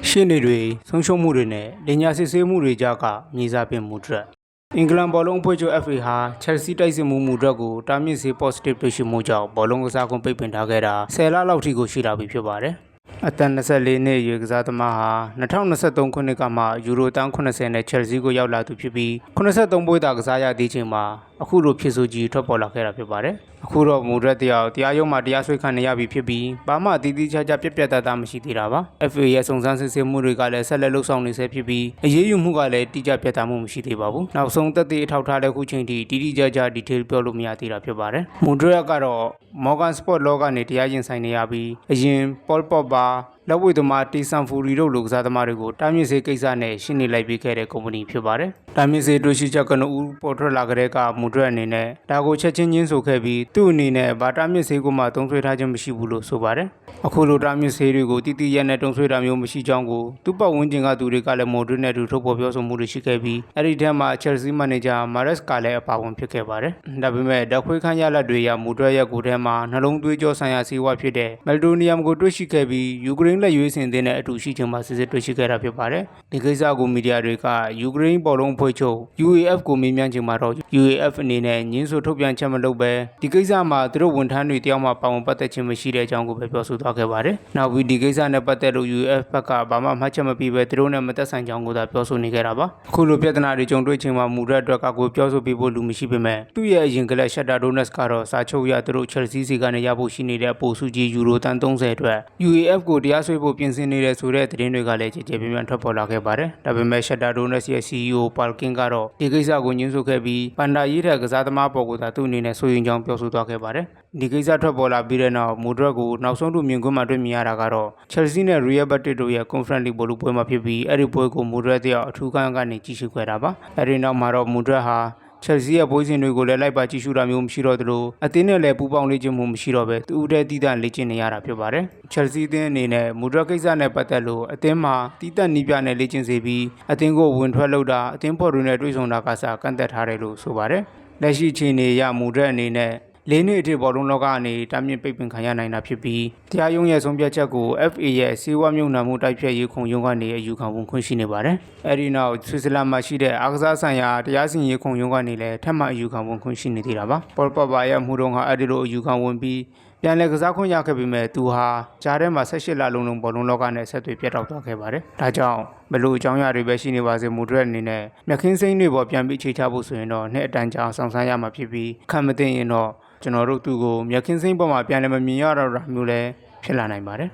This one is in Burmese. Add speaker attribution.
Speaker 1: ရှင်းနေတွေဆုံးရှုံးမှုတွေနဲ့လင်ညာစစ်ဆေးမှုတွေကြားကမြေစာပင်မူဒရက်အင်္ဂလန်ဘောလုံးအဖွဲ့ချုပ် FA ဟာချက်လ်ဆီတိုက်စစ်မှုမူဒရက်ကိုတာမြင့်စေ positive တွေ့ရှိမှုကြောင့်ဘောလုံးကစားကွင်းပိတ်ပင်ထားခဲ့တာ10လလောက်ထိကိုရှိလာပြီဖြစ်ပါတယ်အသက်24နှစ်အရွယ်ကစားသမားဟာ2023ခုနှစ်ကမှယူရိုတန်း80နဲ့ချက်လ်ဆီကိုရောက်လာသူဖြစ်ပြီး83ပွဲသာကစားရသေးချိန်မှာအခုလိုဖြစ်ဆိုကြီးထွက်ပေါ်လာခဲ့တာဖြစ်ပါတယ်အခုတော့မူဒရက်တရားရုံးမှာတရားစွဲခံနေရပြီဖြစ်ပြီးဘာမှတည်တည်ချာချာပြတ်ပြတ်သားသားမရှိသေးတာပါ FA ရဲ့စုံစမ်းစစ်ဆေးမှုတွေကလည်းဆက်လက်လှုပ်ဆောင်နေဆဲဖြစ်ပြီးအရေးယူမှုကလည်းတိကျပြတ်သားမှုမရှိသေးပါဘူးနောက်ဆုံးသက်သေအထောက်ထားတဲ့ခုချိန်ထိတိတိကျကျ detail ပြောလို့မရသေးတာဖြစ်ပါတယ်မူဒရက်ကတော့ Morgan Sport လောကနေတရားရင်ဆိုင်နေရပြီးအရင် Paul Pogbaလက်ဝှေ့သမားတီဆန်ဖူရီတို့လူကစားသမားတွေကိုတာမြင့်စေကိစ္စနဲ့ရှင်းနေလိုက်ပြီးခဲ့တဲ့ကုမ္ပဏီဖြစ်ပါတယ်။တာမြင့်စေတွေ့ရှိချက်ကနဦးပေါ်ထွက်လာကြတဲ့ကမူဒရက်အနေနဲ့ဒါကိုချက်ချင်းချင်းဆိုခဲ့ပြီးသူ့အနေနဲ့ဗာတာမြင့်စေကိုမှတုံးဆွဲထားခြင်းမရှိဘူးလို့ဆိုပါတယ်။အခုလိုတာမြင့်စေတွေကိုတိတိရက်နဲ့တုံးဆွဲတာမျိုးမရှိကြောင်းကိုသူ့ပတ်ဝန်းကျင်ကသူတွေကလည်းမိုဒရစ်နဲ့တူထုတ်ဖော်ပြောဆိုမှုတွေရှိခဲ့ပြီးအဲ့ဒီထဲမှာချက်လ်ဆီမန်နေဂျာမာရက်စ်ကလည်းအပါဝင်ဖြစ်ခဲ့ပါတယ်။ဒါပေမဲ့ဓာတ်ခွေးခန်းရလဒ်တွေရမူဒရက်ရဲ့ကိုယ်ထဲမှာနှလုံးသွေးကြောဆိုင်ရာဆေးဝါးဖြစ်တဲ့မယ်လ်တိုနီယမ်ကိုတွေ့ရှိခဲ့ပြီးယူကရိန်းလက်ရွေးစင်တဲ့အတူရှိချိန်မှာစစ်စစ်တွေ့ရှိခဲ့တာဖြစ်ပါတယ်။ဒီကိစ္စကိုမီဒီယာတွေကယူကရိန်းဘောလုံးအဖွဲ့ချုပ် UAF ကိုမေးမြန်းချိန်မှာတော့ UAF အနေနဲ့ညင်းဆိုထုတ်ပြန်ချက်မလုပ်ဘဲဒီကိစ္စမှာသူတို့ဝန်ထမ်းတွေတယောက်မှပါဝင်ပတ်သက်ခြင်းမရှိတဲ့အကြောင်းကိုပဲပြောဆိုသွားခဲ့ပါတယ်။နောက်ပြီးဒီကိစ္စနဲ့ပတ်သက်လို့ UAF ဘက်ကဘာမှမှတ်ချက်မပေးဘဲသူတို့နဲ့မသက်ဆိုင်ကြောင်းကိုသာပြောဆိုနေခဲ့တာပါ။အခုလိုပြဿနာတွေကြုံတွေ့ချိန်မှာမူရက်အတွက်ကကိုပြောဆိုပေးဖို့လူမရှိပေမဲ့သူ့ရဲ့အရင်ကလေးရှက်တာဒိုနက်စ်ကတော့စာချုပ်ရသူတို့ချက်လ်ဆီစီကနေရဖို့ရှိနေတဲ့အပိုစုကြီးယူရိုတန်30အတွက် UAF ကိုတရားစွဲဖို့ပြင်ဆင်နေတဲ့ဆိုတဲ့သတင်းတွေကလည်းကြေကြေပြန့်ပြန့်ထွက်ပေါ်လာခဲ့ပါတယ်။ဒါပေမဲ့ရှက်တာဒိုနက်စ်ရဲ့ CEO ပါလ်ကင်ကတော့ဒီကိစ္စကိုညှင်းဆိုခဲ့ပြီးပန်ဒါရေးတဲ့ကစားသမားပေါ်ကသာသူ့အနေနဲ့စိုးရိမ်ကြောင်းပြောဆိုသွားခဲ့ပါတယ်။ဒီကိစ္စထွက်ပေါ်လာပြီးတဲ့နောက်မူဒရက်ကိုနောက်ဆုံးသူမြင်ကွင်းမှာတွေ့မြင်ရတာကတော့ချက်လ်ဆီနဲ့ရီယယ်ဘတ်တစ်တို့ရဲ့ Conference League ဘောလုံးပွဲမှာဖြစ်ပြီးအဲ့ဒီပွဲကိုမူဒရက်ကအထူးခန်းကနေကြည့်ရှုခဲ့တာပါ။အဲ့ဒီနောက်မှာတော့မူဒရက်ဟာချက်လ်ဆီရဲ့ပွဲစဉ်တွေကိုလည်းလိုက်ပါကြည့်ရှုတာမျိုးမရှိတော့သလိုအသင်းနဲ့လည်းပူးပေါင်းလေ့ကျင့်မှုမရှိတော့ပဲသူ့တဲ့တီးတန့်လေ့ကျင့်နေရတာဖြစ်ပါတယ်။ချက်လ်ဆီအသင်းအနေနဲ့မူဒရက်ကိစ္စနဲ့ပတ်သက်လို့အသင်းမှာတီးတန့်နီးပြနဲ့လေ့ကျင့်စေပြီးအသင်းကိုဝင်ထွက်လုပ်တာအသင်းဖော်တွေနဲ့တွေ့ဆုံတာကစားကန့်သက်ထားတယ်လို့ဆိုပါတယ်။လက်ရှိအချိန်အရမူဒရက်အနေနဲ့လေးနှစ်အထိဘောလုံးလောကအနေတာမြင့်ပိတ်ပင်ခံရနိုင်တာဖြစ်ပြီးတရားရုံးရဲ့ဆုံးဖြတ်ချက်ကို FA ရဲ့စေဝါမြုံနာမှုတိုက်ဖြတ်ရေးခုံရုံးကနေအယူခံဝင်ခွင့်ရှိနေပါတယ်။အဲဒီနောက်ဆွစ်ဇာလန်မှာရှိတဲ့အားကစားဆိုင်ရာတရားစီရင်ရေးခုံရုံးကနေလည်းထပ်မံအယူခံဝင်ခွင့်ရှိနေသေးတာပါ။ပေါ်ပဘာရဲ့မှုတော်ကအဲဒီလိုအယူခံဝင်ပြီးပြန်လည်ကစားခွင့်ရခဲ့ပေမဲ့သူဟာကြားထဲမှာ18လလုံးလုံးဘောလုံးလောကနဲ့ဆက်သွယ်ပြတ်တောက်သွားခဲ့ပါတယ်။ဒါကြောင့်ဘလို့အကြောင်းအရာတွေပဲရှိနေပါစေမူဒရက်အနေနဲ့မြက်ခင်းစိမ့်တွေပေါ်ပြန်ပြီးချိန်ချဖို့ဆိုရင်တော့နှစ်အတန်ကြာဆောင်ဆန်းရမှာဖြစ်ပြီးခံမသိရင်တော့ကျွန်တော်တို့သူ့ကိုမြက်ခင်းစိမ့်ပေါ်မှာပြန်လည်းမမြင်ရတော့တာမျိုးလည်းဖြစ်လာနိုင်ပါတယ်